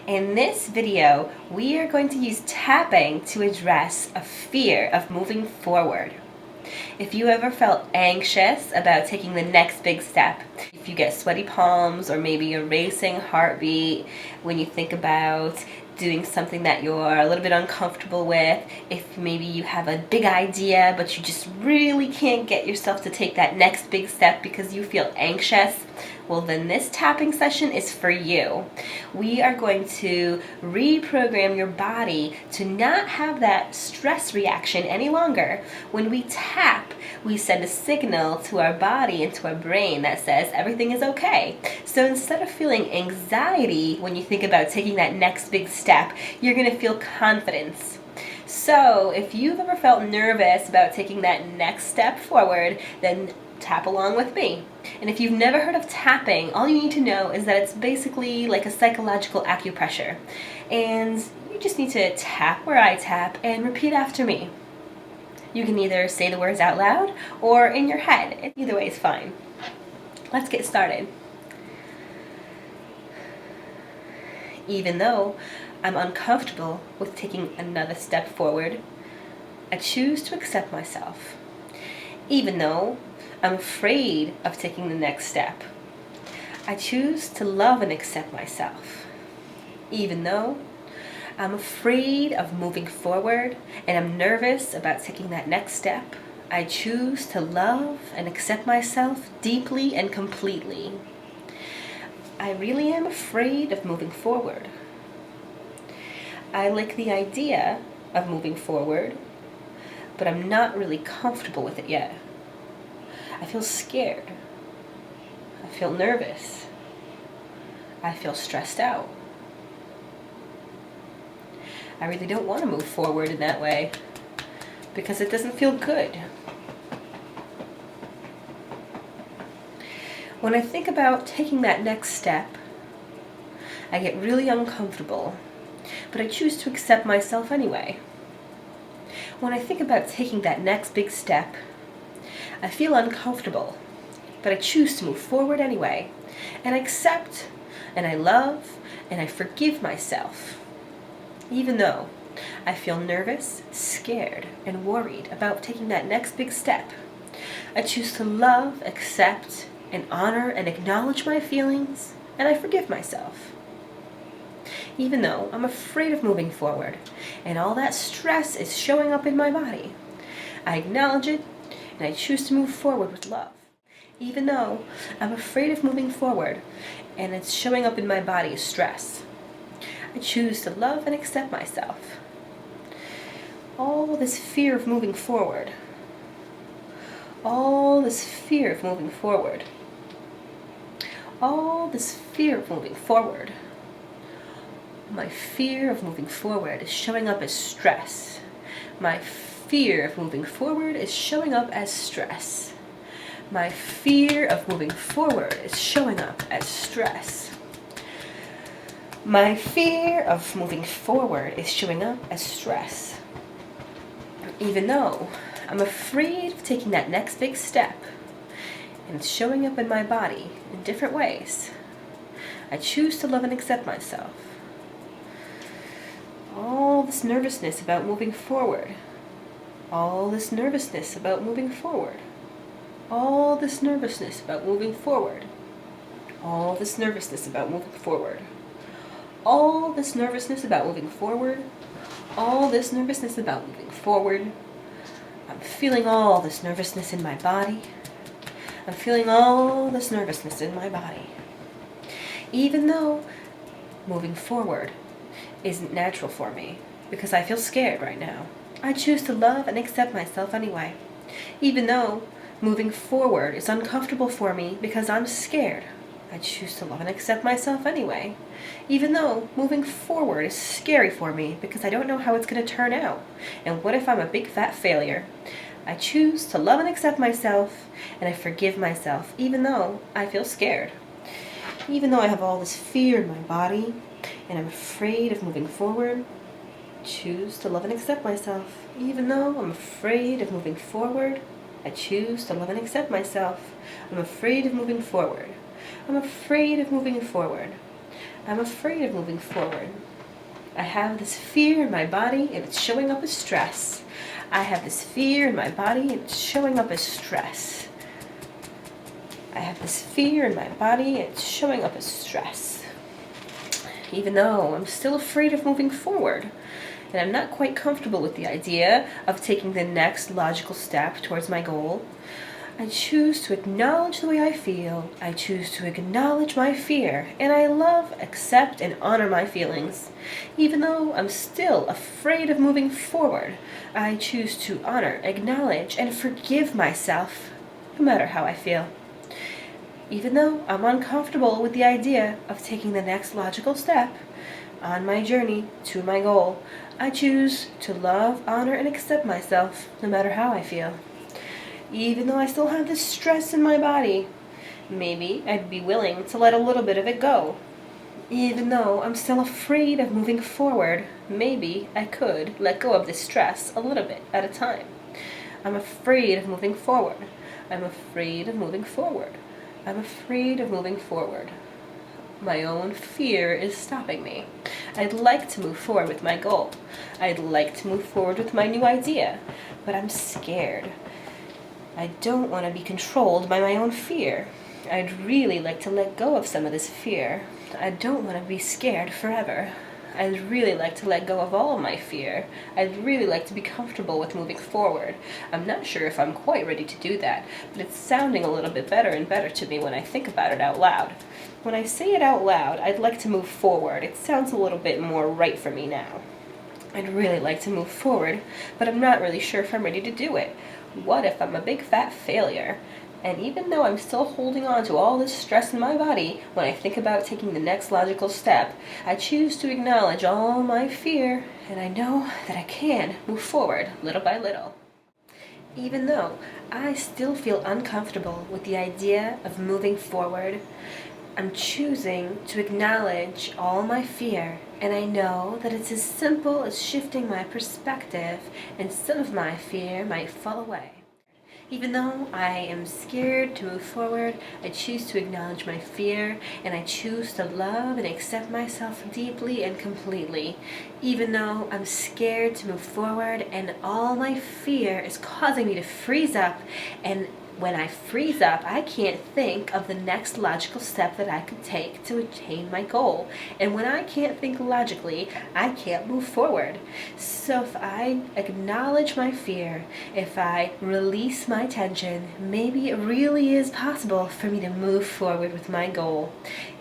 In this video, we are going to use tapping to address a fear of moving forward. If you ever felt anxious about taking the next big step, if you get sweaty palms or maybe a racing heartbeat when you think about doing something that you're a little bit uncomfortable with, if maybe you have a big idea but you just really can't get yourself to take that next big step because you feel anxious, well then this tapping session is for you. We are going to reprogram your body to not have that stress reaction any longer. When we tap, we send a signal to our body and to our brain that says everything is okay. So instead of feeling anxiety when you think about taking that next big step, you're going to feel confidence. So if you've ever felt nervous about taking that next step forward, then tap along with me. And if you've never heard of tapping, all you need to know is that it's basically like a psychological acupressure. And you just need to tap where I tap and repeat after me. You can either say the words out loud or in your head. Either way is fine. Let's get started. Even though I'm uncomfortable with taking another step forward, I choose to accept myself. Even though I'm afraid of taking the next step, I choose to love and accept myself. Even though I'm afraid of moving forward and I'm nervous about taking that next step, I choose to love and accept myself deeply and completely. I really am afraid of moving forward. I like the idea of moving forward, but I'm not really comfortable with it yet. I feel scared. I feel nervous. I feel stressed out. I really don't want to move forward in that way because it doesn't feel good. When I think about taking that next step, I get really uncomfortable, but I choose to accept myself anyway. When I think about taking that next big step, I feel uncomfortable, but I choose to move forward anyway, and I accept, and I love, and I forgive myself. Even though I feel nervous, scared, and worried about taking that next big step, I choose to love, accept, and honor and acknowledge my feelings, and I forgive myself. Even though I'm afraid of moving forward, and all that stress is showing up in my body, I acknowledge it, and I choose to move forward with love. Even though I'm afraid of moving forward, and it's showing up in my body as stress, I choose to love and accept myself. All this fear of moving forward, all this fear of moving forward, all this fear of moving forward, my fear of moving forward is showing up as stress. My fear of moving forward is showing up as stress. My fear of moving forward is showing up as stress. My fear of moving forward is showing up as stress. Even though I'm afraid of taking that next big step, and it's showing up in my body in different ways, I choose to love and accept myself. All this nervousness about moving forward, all this nervousness about moving forward, all this nervousness about moving forward, all this nervousness about moving forward, all this nervousness about moving forward, all this nervousness about moving forward. I'm feeling all this nervousness in my body. I'm feeling all this nervousness in my body. Even though moving forward isn't natural for me because I feel scared right now, I choose to love and accept myself anyway. Even though moving forward is uncomfortable for me because I'm scared, I choose to love and accept myself anyway. Even though moving forward is scary for me because I don't know how it's going to turn out. And what if I'm a big fat failure? I choose to love and accept myself, and I forgive myself even though I feel scared. Even though I have all this fear in my body and I'm afraid of moving forward, choose to love and accept myself. Even though I'm afraid of moving forward, I choose to love and accept myself. I'm afraid of moving forward. I'm afraid of moving forward. I'm afraid of moving forward. I have this fear in my body and it's showing up as stress. I have this fear in my body and it's showing up as stress. I have this fear in my body and it's showing up as stress. Even though I'm still afraid of moving forward, and I'm not quite comfortable with the idea of taking the next logical step towards my goal, I choose to acknowledge the way I feel. I choose to acknowledge my fear, and I love, accept, and honor my feelings. Even though I'm still afraid of moving forward, I choose to honor, acknowledge, and forgive myself, no matter how I feel. Even though I'm uncomfortable with the idea of taking the next logical step on my journey to my goal, I choose to love, honor, and accept myself, no matter how I feel. Even though I still have this stress in my body, maybe I'd be willing to let a little bit of it go. Even though I'm still afraid of moving forward, maybe I could let go of this stress a little bit at a time. I'm afraid of moving forward. I'm afraid of moving forward. I'm afraid of moving forward. My own fear is stopping me. I'd like to move forward with my goal. I'd like to move forward with my new idea, but I'm scared. I don't want to be controlled by my own fear. I'd really like to let go of some of this fear. I don't want to be scared forever. I'd really like to let go of all of my fear. I'd really like to be comfortable with moving forward. I'm not sure if I'm quite ready to do that, but it's sounding a little bit better and better to me when I think about it out loud. When I say it out loud, I'd like to move forward. It sounds a little bit more right for me now. I'd really like to move forward, but I'm not really sure if I'm ready to do it. What if I'm a big fat failure? And even though I'm still holding on to all this stress in my body, when I think about taking the next logical step, I choose to acknowledge all my fear, and I know that I can move forward little by little. Even though I still feel uncomfortable with the idea of moving forward, I'm choosing to acknowledge all my fear, and I know that it's as simple as shifting my perspective, and some of my fear might fall away. Even though I am scared to move forward, I choose to acknowledge my fear, and I choose to love and accept myself deeply and completely. Even though I'm scared to move forward, and all my fear is causing me to freeze up, and when I freeze up, I can't think of the next logical step that I could take to attain my goal. And when I can't think logically, I can't move forward. So if I acknowledge my fear, if I release my tension, maybe it really is possible for me to move forward with my goal.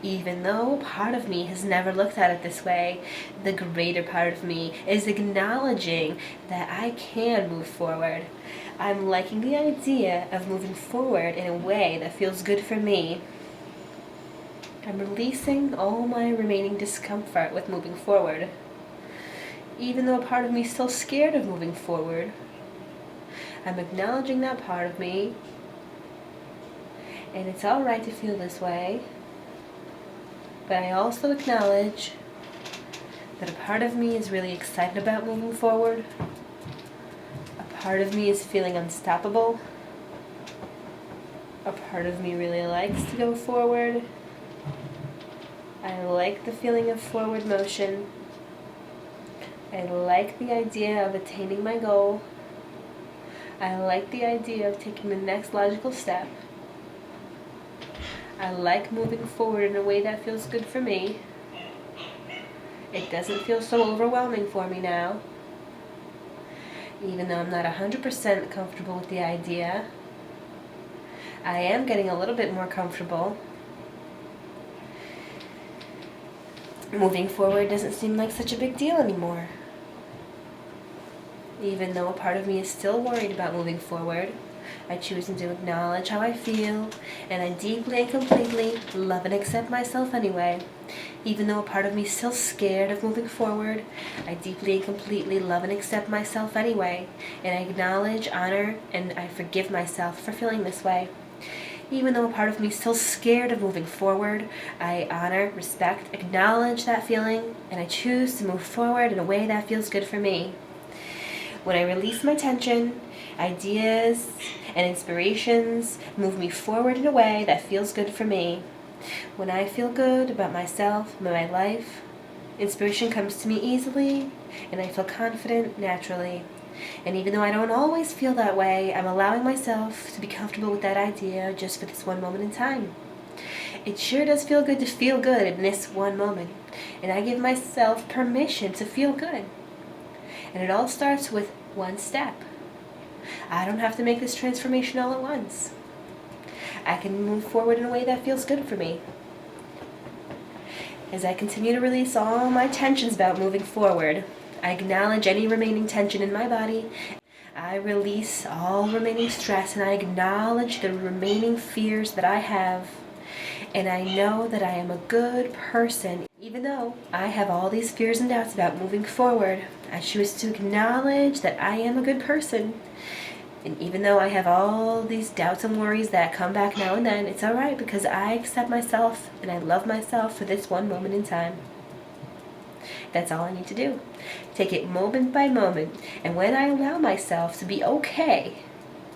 Even though part of me has never looked at it this way, the greater part of me is acknowledging that I can move forward. I'm liking the idea of moving forward in a way that feels good for me. I'm releasing all my remaining discomfort with moving forward. Even though a part of me is still scared of moving forward, I'm acknowledging that part of me, and it's alright to feel this way, but I also acknowledge that a part of me is really excited about moving forward. Part of me is feeling unstoppable. A part of me really likes to go forward. I like the feeling of forward motion. I like the idea of attaining my goal. I like the idea of taking the next logical step. I like moving forward in a way that feels good for me. It doesn't feel so overwhelming for me now. Even though I'm not 100% comfortable with the idea, I am getting a little bit more comfortable. Moving forward doesn't seem like such a big deal anymore. Even though a part of me is still worried about moving forward, I choose to acknowledge how I feel, and I deeply and completely love and accept myself anyway. Even though a part of me is still scared of moving forward, I deeply and completely love and accept myself anyway, and I acknowledge, honor, and I forgive myself for feeling this way. Even though a part of me is still scared of moving forward, I honor, respect, acknowledge that feeling, and I choose to move forward in a way that feels good for me. When I release my tension, ideas and inspirations move me forward in a way that feels good for me. When I feel good about myself and my life, inspiration comes to me easily, and I feel confident naturally. And even though I don't always feel that way, I'm allowing myself to be comfortable with that idea just for this one moment in time. It sure does feel good to feel good in this one moment, and I give myself permission to feel good. And it all starts with one step. I don't have to make this transformation all at once. I can move forward in a way that feels good for me. As I continue to release all my tensions about moving forward, I acknowledge any remaining tension in my body. I release all remaining stress, and I acknowledge the remaining fears that I have. And I know that I am a good person. Even though I have all these fears and doubts about moving forward, I choose to acknowledge that I am a good person. And even though I have all these doubts and worries that come back now and then, it's alright because I accept myself and I love myself for this one moment in time. That's all I need to do. Take it moment by moment. And when I allow myself to be okay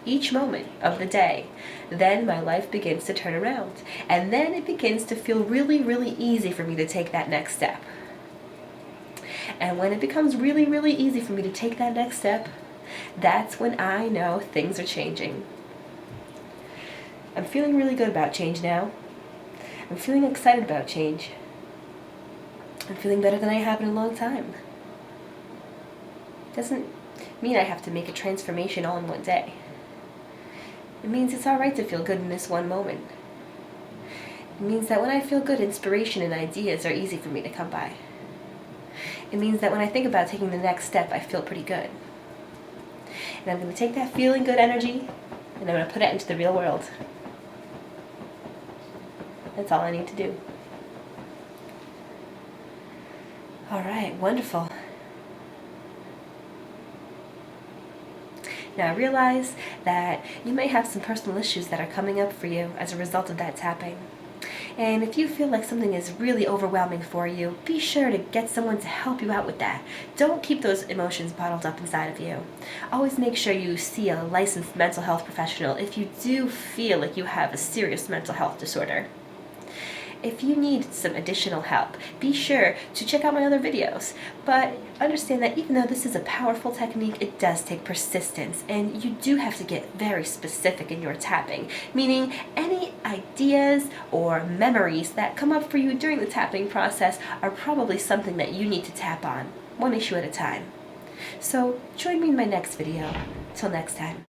each moment of the day, then my life begins to turn around. And then it begins to feel really, really easy for me to take that next step. And when it becomes really, really easy for me to take that next step, that's when I know things are changing. I'm feeling really good about change now. I'm feeling excited about change. I'm feeling better than I have in a long time. Doesn't mean I have to make a transformation all in one day. It means it's alright to feel good in this one moment. It means that when I feel good, inspiration and ideas are easy for me to come by. It means that when I think about taking the next step, I feel pretty good. And I'm going to take that feeling good energy and I'm going to put it into the real world. That's all I need to do. Alright, wonderful. Now I realize that you may have some personal issues that are coming up for you as a result of that tapping. And if you feel like something is really overwhelming for you, be sure to get someone to help you out with that. Don't keep those emotions bottled up inside of you. Always make sure you see a licensed mental health professional if you do feel like you have a serious mental health disorder. If you need some additional help, be sure to check out my other videos. But understand that even though this is a powerful technique, it does take persistence, and you do have to get very specific in your tapping, meaning any ideas or memories that come up for you during the tapping process are probably something that you need to tap on, one issue at a time. So join me in my next video. Till next time.